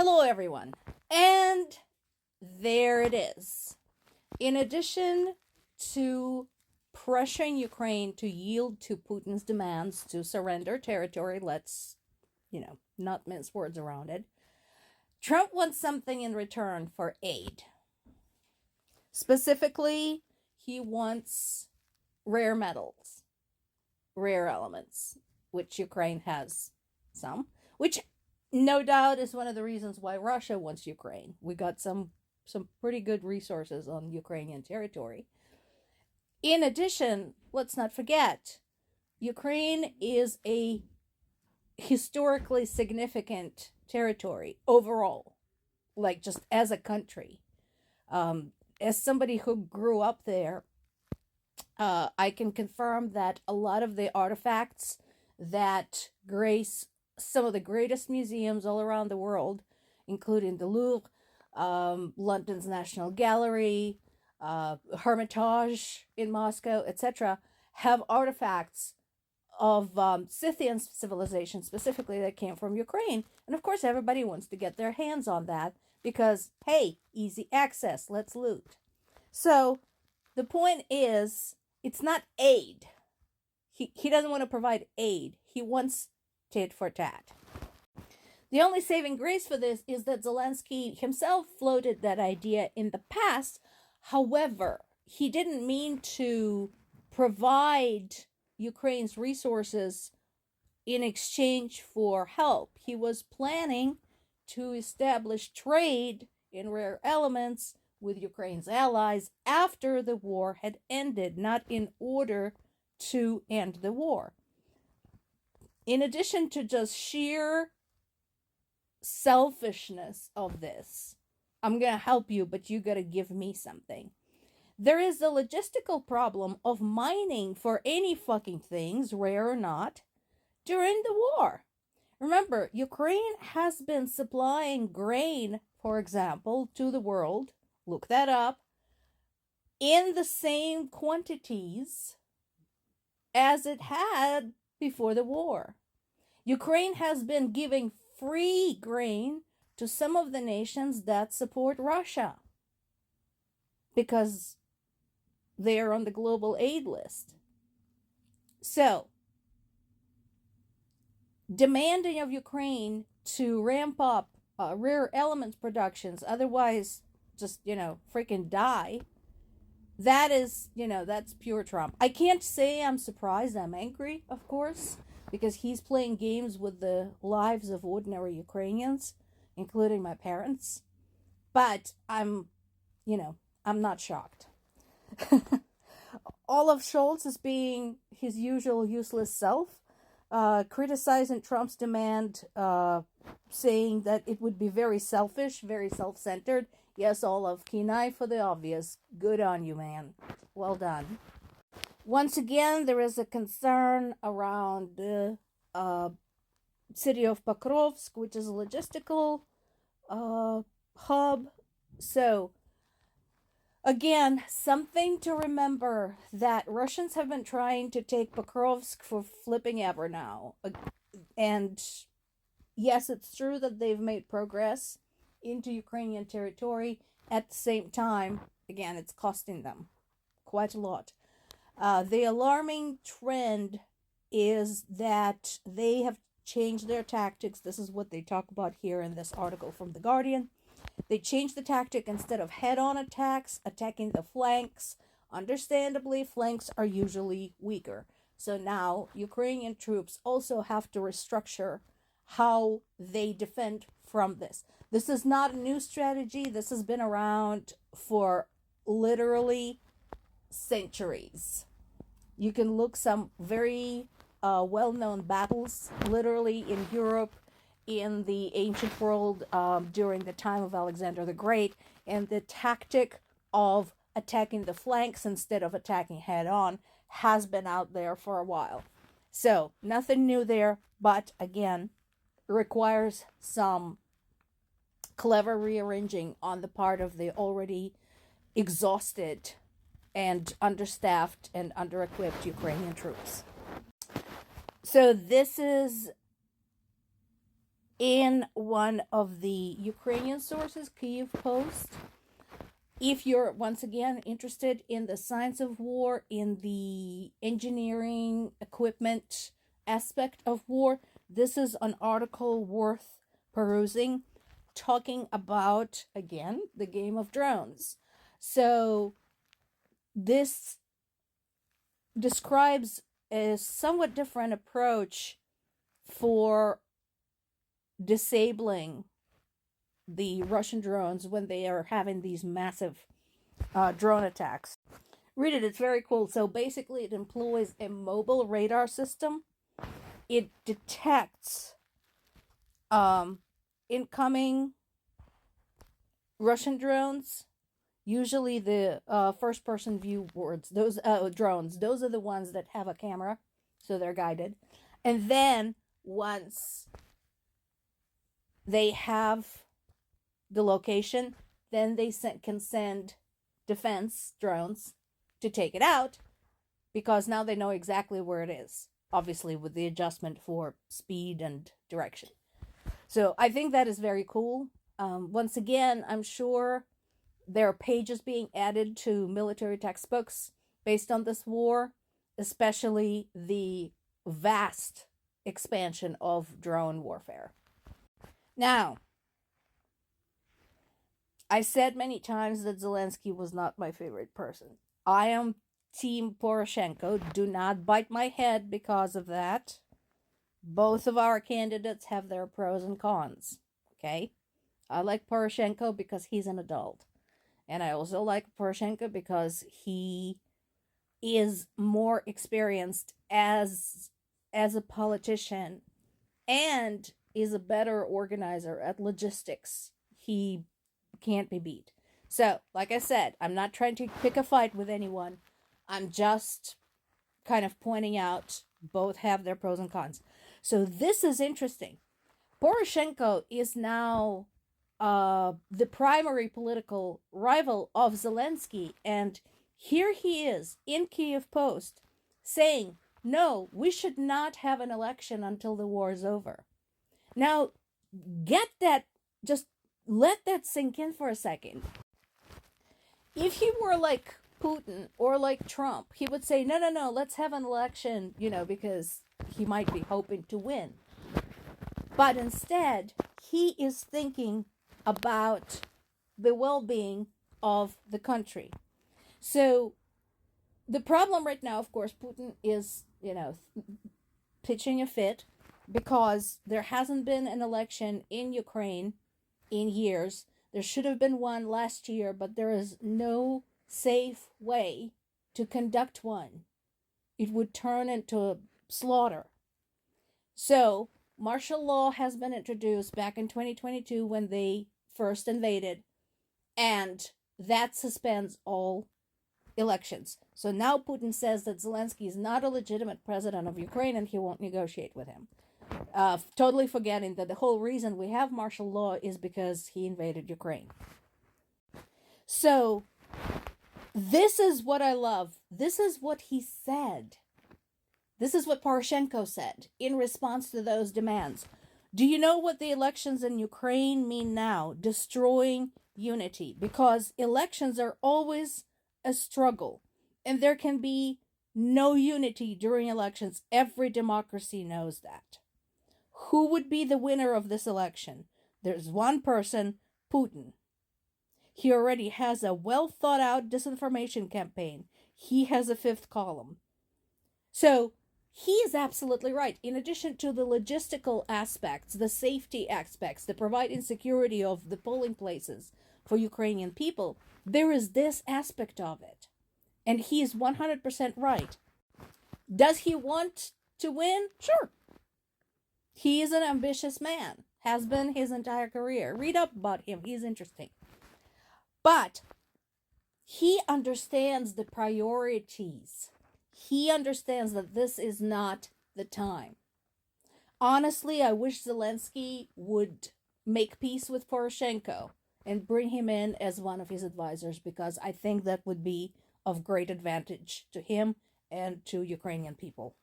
Hello, everyone. And there it is. In addition to pressuring Ukraine to yield to Putin's demands to surrender territory, let's, not mince words around it, Trump wants something in return for aid. Specifically, he wants rare metals, rare elements, which Ukraine has some, which no doubt is one of the reasons why Russia wants Ukraine. We got some pretty good resources on Ukrainian territory. In addition, let's not forget, Ukraine is a historically significant territory overall, like just as a country. As somebody who grew up there, I can confirm that a lot of the artifacts that grace some of the greatest museums all around the world, including the Louvre, London's National Gallery, Hermitage in Moscow, etc., have artifacts of Scythian civilization specifically that came from Ukraine. And of course, everybody wants to get their hands on that because, hey, easy access, let's loot. So the point is, it's not aid. He doesn't want to provide aid. He wants tit for tat. The only saving grace for this is that Zelensky himself floated that idea in the past. However, he didn't mean to provide Ukraine's resources in exchange for help. He was planning to establish trade in rare elements with Ukraine's allies after the war had ended, not in order to end the war. In addition to just sheer selfishness of this, I'm going to help you, but you got to give me something. There is the logistical problem of mining for any fucking things, rare or not, during the war. Remember, Ukraine has been supplying grain, for example, to the world. Look that up. In the same quantities as it had before the war. Ukraine has been giving free grain to some of the nations that support Russia because they are on the global aid list. So, demanding of Ukraine to ramp up rare elements productions, otherwise just, freaking die, that is, that's pure Trump. I can't say I'm surprised. I'm angry, of course, because he's playing games with the lives of ordinary Ukrainians, including my parents. But I'm not shocked. Olaf Scholz is being his usual useless self, criticizing Trump's demand, saying that it would be very selfish, very self-centered. Yes, Olaf, keen eye for the obvious. Good on you, man. Well done. Once again, there is a concern around the city of Pokrovsk, which is a logistical hub. So, again, something to remember that Russians have been trying to take Pokrovsk for flipping ever now. And yes, it's true that they've made progress into Ukrainian territory. At the same time, again, it's costing them quite a lot. The alarming trend is that they have changed their tactics. This is what they talk about here in this article from The Guardian. They changed the tactic. Instead of head-on attacks, attacking the flanks. Understandably, flanks are usually weaker. So now Ukrainian troops also have to restructure how they defend from this. This is not a new strategy. This has been around for literally centuries. You can look some very well-known battles literally in Europe, in the ancient world during the time of Alexander the Great, and the tactic of attacking the flanks instead of attacking head-on has been out there for a while. So, nothing new there, but again, requires some clever rearranging on the part of the already exhausted and understaffed and under-equipped Ukrainian troops. So this is in one of the Ukrainian sources, Kyiv Post. If you're, once again, interested in the science of war, in the engineering equipment aspect of war, this is an article worth perusing, talking about, again, the game of drones. So this describes a somewhat different approach for disabling the Russian drones when they are having these massive drone attacks. Read it, it's very cool. So basically, it employs a mobile radar system. It detects incoming Russian drones, usually the first-person view boards, those drones. Those are the ones that have a camera, so they're guided. And then once they have the location, then they can send defense drones to take it out, because now they know exactly where it is, obviously with the adjustment for speed and direction. So I think that is very cool. Once again, I'm sure there are pages being added to military textbooks based on this war, especially the vast expansion of drone warfare. Now, I said many times that Zelensky was not my favorite person. I am Team Poroshenko. Do not bite my head because of that. Both of our candidates have their pros and cons. Okay? I like Poroshenko because he's an adult. And I also like Poroshenko because he is more experienced as a politician and is a better organizer at logistics. He can't be beat. So, like I said, I'm not trying to pick a fight with anyone. I'm just kind of pointing out both have their pros and cons. So this is interesting. Poroshenko is now the primary political rival of Zelensky, and here he is in Kyiv Post saying, no, we should not have an election until the war is over. Now, get that, just let that sink in for a second. If he were like Putin or like Trump, he would say, no, let's have an election, because he might be hoping to win. But instead, he is thinking about the well-being of the country. So the problem right now, of course, Putin is, pitching a fit because there hasn't been an election in Ukraine in years. There should have been one last year, but there is no safe way to conduct one. It would turn into slaughter. So martial law has been introduced back in 2022 when they first invaded, and that suspends all elections. So now Putin says that Zelensky is not a legitimate president of Ukraine and he won't negotiate with him. Totally forgetting that the whole reason we have martial law is because he invaded Ukraine. So this is what I love. This is what he said. This is what Poroshenko said in response to those demands. Do you know what the elections in Ukraine mean now? Destroying unity. Because elections are always a struggle. And there can be no unity during elections. Every democracy knows that. Who would be the winner of this election? There's one person, Putin. He already has a well thought out disinformation campaign. He has a fifth column. So he is absolutely right. In addition to the logistical aspects, the safety aspects, the providing security of the polling places for Ukrainian people, there is this aspect of it. And he is 100% right. Does he want to win? Sure. He is an ambitious man. Has been his entire career. Read up about him. He's interesting. But he understands the priorities. He understands that this is not the time. Honestly, I wish Zelensky would make peace with Poroshenko and bring him in as one of his advisors, because I think that would be of great advantage to him and to Ukrainian people.